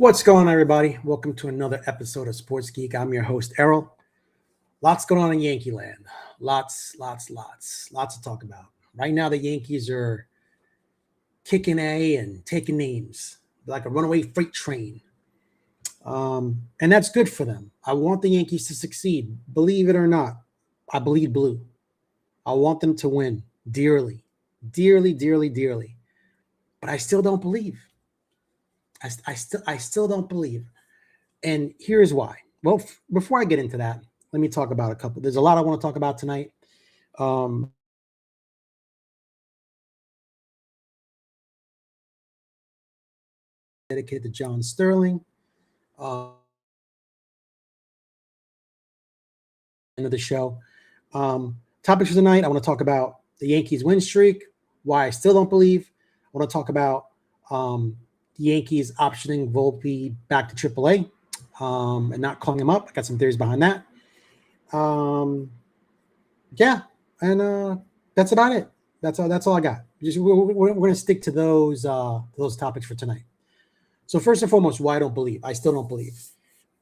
What's going on, everybody? Welcome to another episode of Sports Geek. I'm your host, Errol. Lots going on in Yankee land. Lots to talk about. Right now, the Yankees are kicking A and taking names like a runaway freight train. And that's good for them. I want the Yankees to succeed. Believe it or not, I bleed blue. I want them to win dearly. But I still don't believe. I still don't believe. And here's why. Well, before I get into that, let me talk about a couple. There's a lot I want to talk about tonight. Dedicated to John Sterling. End of the show. Topics for tonight, I want to talk about the Yankees win streak, why I still don't believe. I want to talk about the Yankees optioning Volpe back to AAA and not calling him up. I got some theories behind that. That's about it. That's all I got. We're going to stick to those topics for tonight. So first and foremost, why I don't believe. I still don't believe.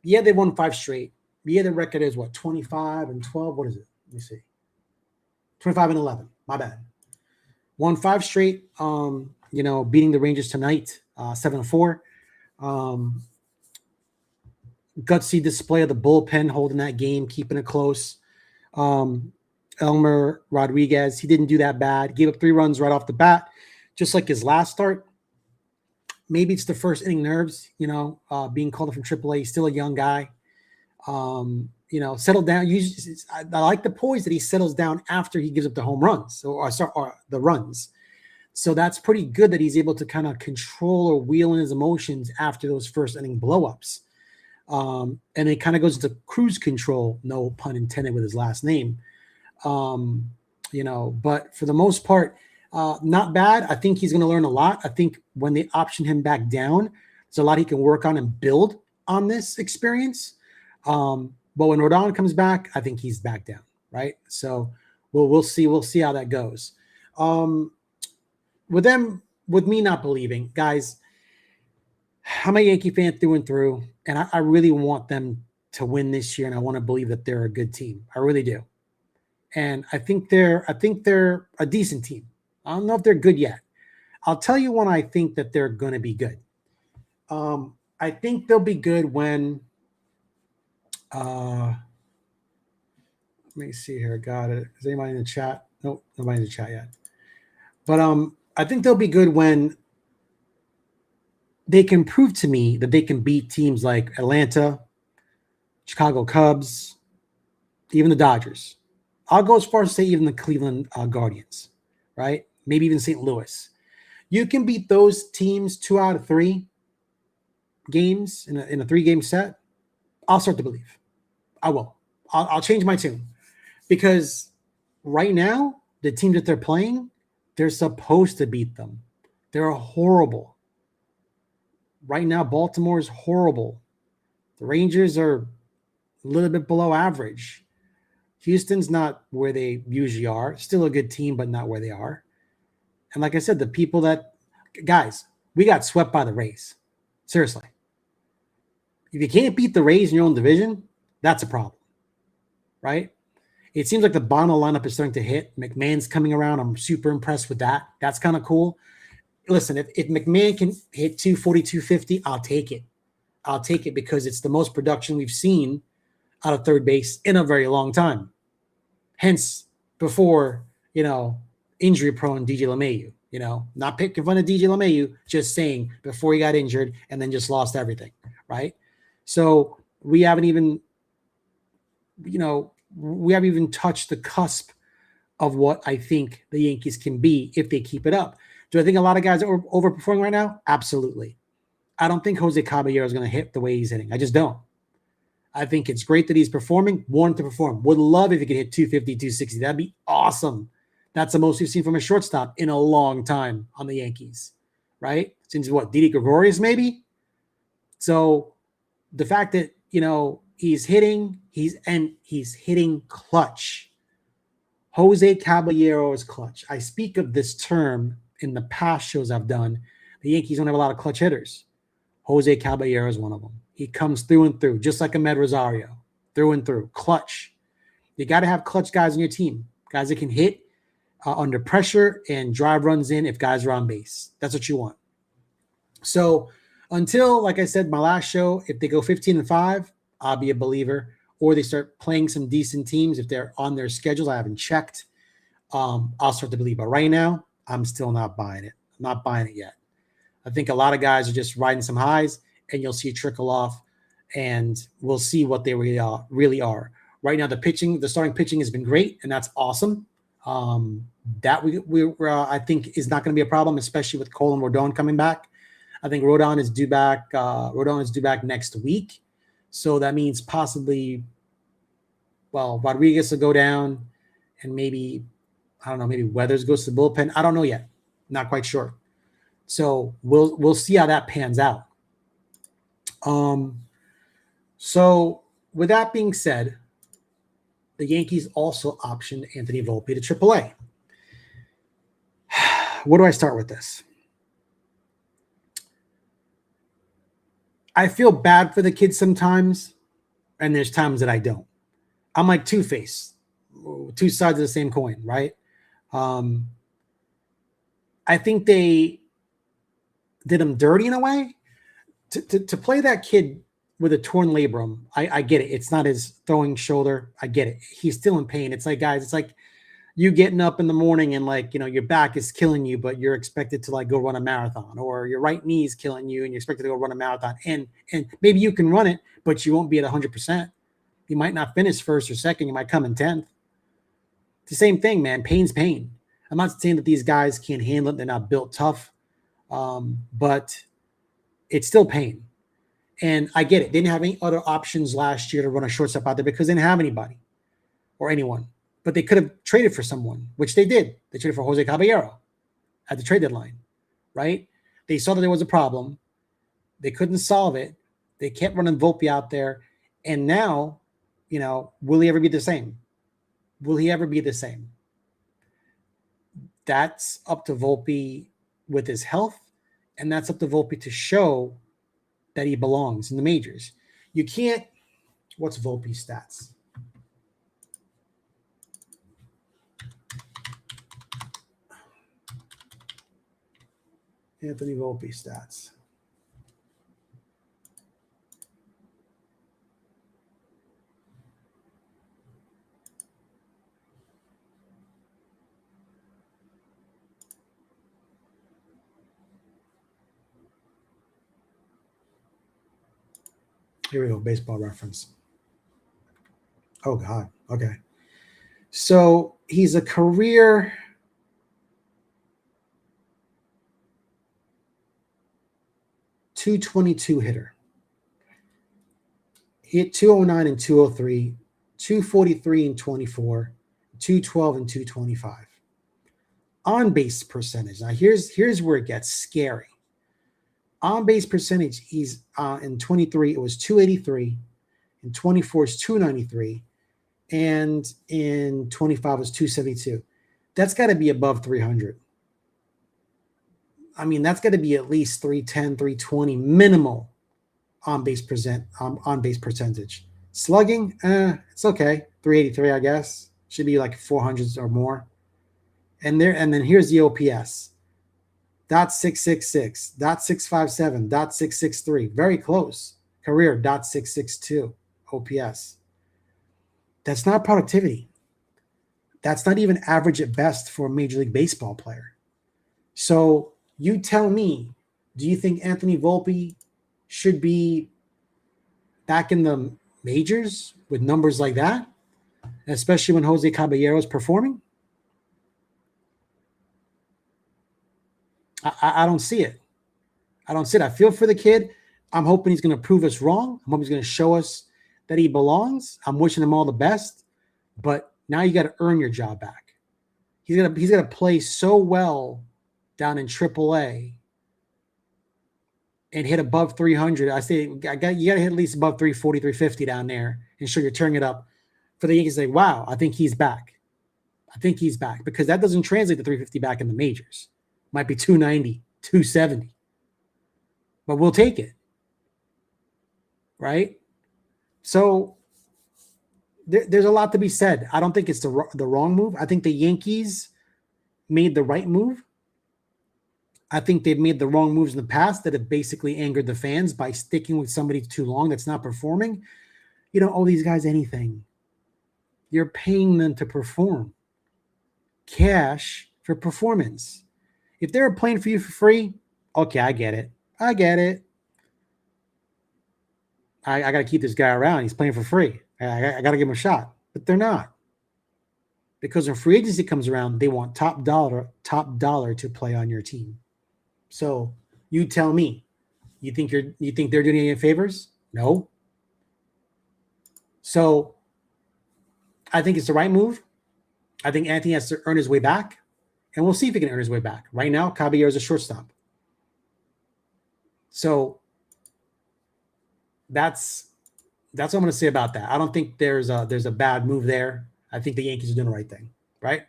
Yeah, they won 5 straight. Yeah, the record is what, 25-12? What is it? Let me see. 25-11. My bad. Won 5 straight. Beating the Rangers tonight, 7-4. Gutsy display of the bullpen holding that game, keeping it close. Elmer Rodriguez, he didn't do that bad. Gave up 3 runs right off the bat, just like his last start. Maybe it's the first inning nerves, being called up from AAA. He's still a young guy. Settled down. I like the poise that he settles down after he gives up the home runs or the runs. So that's pretty good that he's able to kind of control or wheel in his emotions after those first inning blowups. And it kind of goes into cruise control, no pun intended with his last name. But for the most part, not bad. I think he's going to learn a lot. I think when they option him back down, there's a lot he can work on and build on this experience. But when Rodon comes back, I think he's back down, right? So we'll see. We'll see how that goes. With me not believing, guys, I'm a Yankee fan through and through, and I really want them to win this year, and I want to believe that they're a good team. I really do. And I think they're a decent team. I don't know if they're good yet. I'll tell you when I think that they're going to be good. I think they'll be good when let me see here. Got it. Is anybody in the chat? Nope, nobody in the chat yet. But I think they'll be good when they can prove to me that they can beat teams like Atlanta, Chicago Cubs, even the Dodgers. I'll go as far as to say even the Cleveland Guardians, right? Maybe even St. Louis. You can beat those teams 2 out of 3 games in a 3-game set. I'll start to believe. I will. I'll change my tune because right now the teams that they're playing, they're supposed to beat them. They're horrible. Right now, Baltimore is horrible. The Rangers are a little bit below average. Houston's not where they usually are. Still a good team, but not where they are. And like I said, guys, we got swept by the Rays. Seriously. If you can't beat the Rays in your own division, that's a problem, right? It seems like the bottom of the lineup is starting to hit. McMahon's coming around. I'm super impressed with that. That's kind of cool. Listen, if McMahon can hit 240, 250, I'll take it. I'll take it because it's the most production we've seen out of third base in a very long time. Hence, before, injury-prone DJ LeMahieu, not picking fun of DJ LeMahieu, just saying before he got injured and then just lost everything, right? So we haven't even touched the cusp of what I think the Yankees can be if they keep it up. Do I think a lot of guys are overperforming right now? Absolutely. I don't think Jose Caballero is going to hit the way he's hitting. I just don't. I think it's great that he's performing, wanted to perform. Would love if he could hit 250, 260. That'd be awesome. That's the most we've seen from a shortstop in a long time on the Yankees, right? Since what, Didi Gregorius maybe? So the fact that, he's hitting clutch. Jose Caballero is clutch. I speak of this term in the past shows I've done. The Yankees don't have a lot of clutch hitters. Jose Caballero is one of them. He comes through and through, just like Ahmed Rosario, through and through. Clutch. You got to have clutch guys on your team, guys that can hit under pressure and drive runs in if guys are on base. That's what you want. So until, like I said, my last show, if they go 15-5, I'll be a believer. Or they start playing some decent teams if they're on their schedules. I haven't checked. I'll start to believe. But right now, I'm still not buying it. I'm not buying it yet. I think a lot of guys are just riding some highs, and you'll see it trickle off, and we'll see what they really are. Right now, the starting pitching has been great, and that's awesome. That I think is not going to be a problem, especially with Cole and Rodon coming back. I think Rodon is due back. Rodon is due back next week, so that means possibly, Rodriguez will go down, and maybe Weathers goes to the bullpen. I don't know yet. Not quite sure. So we'll see how that pans out. So with that being said, the Yankees also optioned Anthony Volpe to AAA. Where do I start with this? I feel bad for the kid sometimes, and there's times that I don't. I'm like Two-Face, two sides of the same coin, right? I think they did him dirty in a way. To play that kid with a torn labrum, I get it. It's not his throwing shoulder. I get it. He's still in pain. It's like, guys, it's like you getting up in the morning and your back is killing you, but you're expected to go run a marathon, or your right knee is killing you and you're expected to go run a marathon. And maybe you can run it, but you won't be at 100%. You might not finish first or second. You might come in 10th. It's the same thing, man. Pain's pain. I'm not saying that these guys can't handle it. They're not built tough, but it's still pain. And I get it. They didn't have any other options last year to run a shortstop out there because they didn't have anybody or anyone. But they could have traded for someone, which they did. They traded for Jose Caballero at the trade deadline, right? They saw that there was a problem. They couldn't solve it. They kept running Volpe out there. And now, will he ever be the same? Will he ever be the same? That's up to Volpe with his health, and that's up to Volpe to show that he belongs in the majors. You can't – what's Volpe's stats? Anthony Volpe stats. Here we go, Baseball Reference. Oh, God. Okay. So he's a career .222 hitter. He hit 209 and 203, 243 and 24, 212 and 225. On-base percentage. Now, here's where it gets scary. On-base percentage, he's in 23, it was 283. In 24 is 293. And in 25 was 272. That's got to be above 300. I mean, that's got to be at least 310, 320 minimal on-base percentage. Slugging, it's okay. 383, I guess. Should be like 400s or more. And then here's the OPS. .666, .657, .663. Very close. Career .662 OPS. That's not productivity. That's not even average at best for a Major League Baseball player. So you tell me, do you think Anthony Volpe should be back in the majors with numbers like that, especially when Jose Caballero is performing? I don't see it. I don't see it. I feel for the kid. I'm hoping he's going to prove us wrong. I'm hoping he's going to show us that he belongs. I'm wishing him all the best. But now you got to earn your job back. He's gonna play so well down in AAA and hit above 300. I say you got to hit at least above 340, 350 down there and show you're turning it up for the Yankees to say, wow, I think he's back. I think he's back, because that doesn't translate to 350 back in the majors. Might be 290, 270. But we'll take it. right? So there's a lot to be said. I don't think it's the wrong move. I think the Yankees made the right move. I think they've made the wrong moves in the past that have basically angered the fans by sticking with somebody too long that's not performing. You don't owe these guys anything. You're paying them to perform. Cash for performance. If they're playing for you for free, okay, I get it. I get it. I got to keep this guy around. He's playing for free. I got to give him a shot. But they're not. Because when free agency comes around, they want top dollar to play on your team. So you tell me, you think they're doing any favors? No. So I think it's the right move. I think Anthony has to earn his way back, and we'll see if he can earn his way back. Right now, Caballero is a shortstop. So that's what I'm going to say about that. I don't think there's a bad move there. I think the Yankees are doing the right thing, right?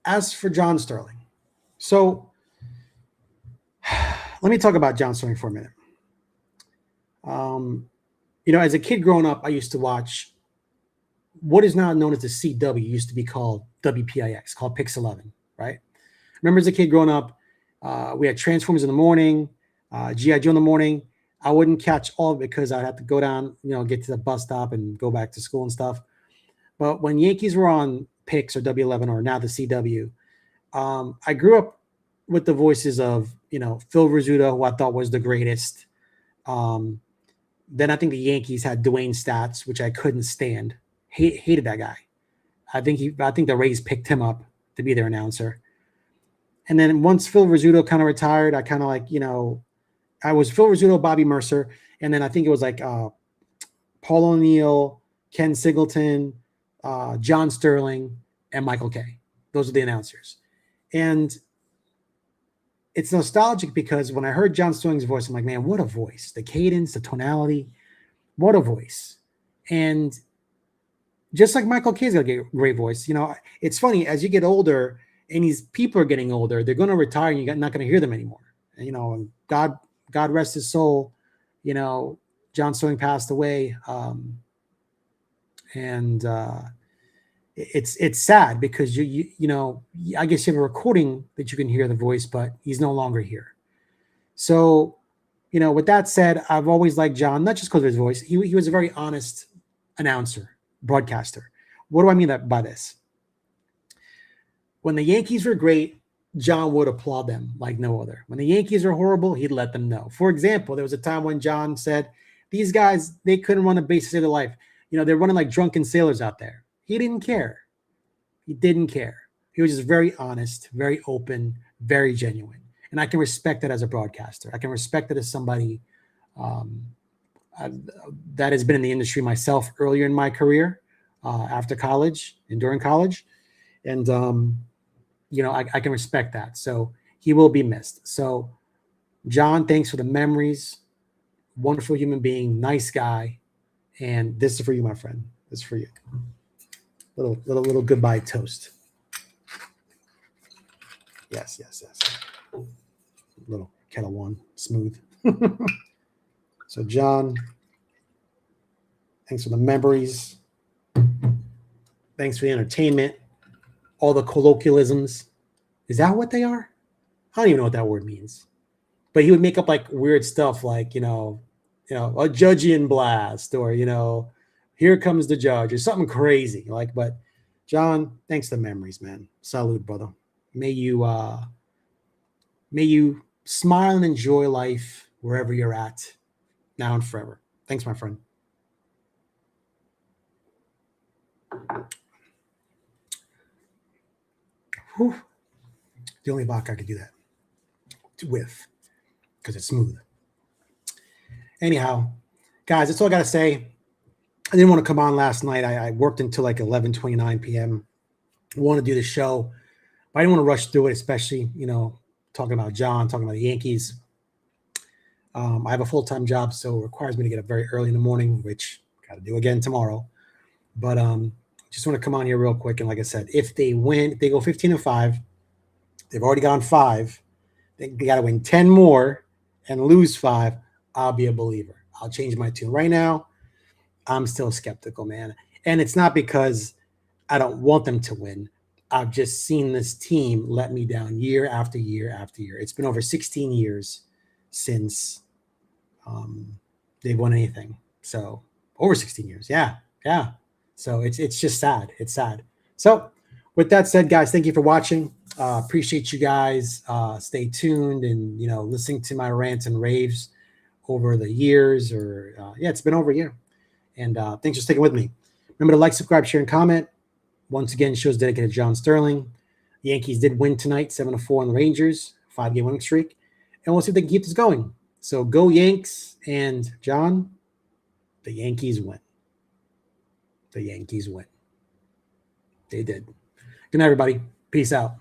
As for John Sterling, so let me talk about John Sterling for a minute. As a kid growing up, I used to watch what is now known as the CW, used to be called WPIX, called Pix 11, right? Remember as a kid growing up, we had Transformers in the morning, G.I. Joe in the morning. I wouldn't catch all of it because I'd have to go down, get to the bus stop and go back to school and stuff. But when Yankees were on Pix or W11 or now the CW, I grew up with the voices of, Phil Rizzuto, who I thought was the greatest. Then I think the Yankees had Dwayne Statz, which I couldn't stand. Hated that guy. I think the Rays picked him up to be their announcer. And then once Phil Rizzuto kind of retired, I kind of I was Phil Rizzuto, Bobby Mercer, and then I think it was Paul O'Neill, Ken Singleton, John Sterling, and Michael Kay. Those are the announcers. And it's nostalgic because when I heard John Sterling's voice, I'm like, man, what a voice. The cadence, the tonality, what a voice. And just like Michael Kay's got a great voice. It's funny, as you get older and these people are getting older, they're going to retire and you're not going to hear them anymore. And God rest his soul. John Sterling passed away. It's sad because I guess you have a recording that you can hear the voice, but he's no longer here. So, with that said, I've always liked John, not just because of his voice. He was a very honest announcer, broadcaster. What do I mean by this? When the Yankees were great, John would applaud them like no other. When the Yankees are horrible, he'd let them know. For example, there was a time when John said, these guys, they couldn't run a base to save their life. They're running like drunken sailors out there. He didn't care. He didn't care. He was just very honest, very open, very genuine. And I can respect that as a broadcaster. I can respect that as somebody that has been in the industry myself earlier in my career, after college and during college. And, I can respect that. So he will be missed. So John, thanks for the memories. Wonderful human being, nice guy. And this is for you, my friend. This is for you. Little goodbye toast. Yes. Little Kettle One, smooth. So John, thanks for the memories. Thanks for the entertainment. All the colloquialisms. Is that what they are? I don't even know what that word means. But he would make up weird stuff like, a judgian blast or, here comes the judge or something crazy. But John, thanks for the memories, man. Salute, brother. May you smile and enjoy life wherever you're at now and forever. Thanks, my friend. Whew. The only vodka I could do that with because it's smooth. Anyhow, guys, that's all I got to say. I didn't want to come on last night. I worked until 11:29 p.m. I wanted to do the show, but I didn't want to rush through it, especially, talking about John, talking about the Yankees. I have a full-time job, so it requires me to get up very early in the morning, which I got to do again tomorrow. But just want to come on here real quick. And like I said, if they win, if they go 15-5, they've already gone 5. They got to win 10 more and lose 5, I'll be a believer. I'll change my tune. Right now, I'm still skeptical, man. And it's not because I don't want them to win. I've just seen this team let me down year after year after year. It's been over 16 years since they've won anything. So over 16 years. Yeah. Yeah. So it's just sad. It's sad. So with that said, guys, thank you for watching. Appreciate you guys. Stay tuned and, listening to my rants and raves over the years it's been over a year. And thanks for sticking with me. Remember to like, subscribe, share, and comment. Once again, show's dedicated to John Sterling. The Yankees did win tonight, 7-4 on the Rangers, 5-game winning streak. And we'll see if they can keep this going. So go Yanks. And John, the Yankees win. The Yankees win. They did. Good night, everybody. Peace out.